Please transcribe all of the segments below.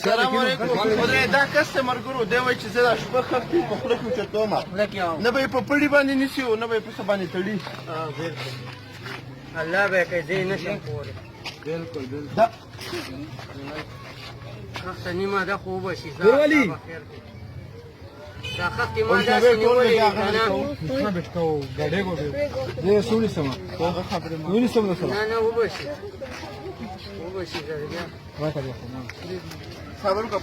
سلام علیکم خدای دا کس ته مرګرو دی وایي چې زه دا شپه خښتې په خوله کې اوچتوم نه به یې په پړي باندې نیسي او نه به یې په څه باندې تړي الله به کوي زه نه شم کولی بالکل خښته نیمه ده خو وبشي دا خښتې ما داسې نیولې دي که نه نه وبشي زه صبر وکړه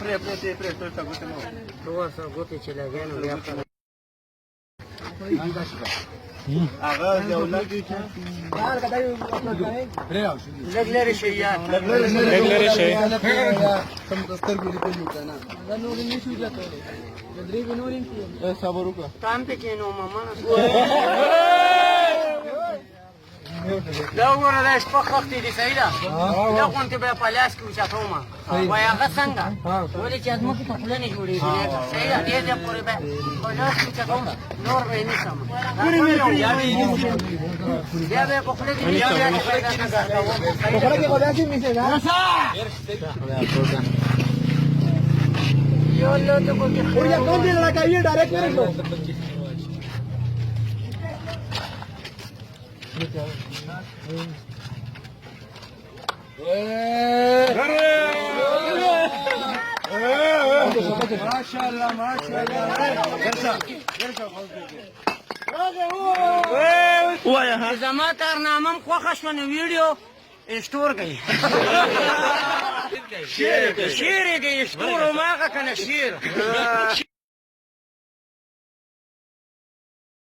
پرې ته ګوتې مه ته ورسه ګوتې چې لګوې نو بیا هغه یو لږ لږ لرې شي یار صبر وکړه تام پې کښېنو ماما دا وګوره دا شپه خښتې دي صحیح ده دا غوندې به یې په لاس کې اوچتوم وایي هغه څنګه ولې چې ځمکې په خوله نه جوړېږي صحیح ده دې ځای پورې به په لاس کې اوچتوم نور به یې نیسم بیا به یې په خوله کې نیسم بیا به یې داسې ګرځوم یو الله ته پکې زما کارنامه هم خوښه شوه نو ویډیو اسټور کوي شیر یې کوي اسټور هماغه که نه شیر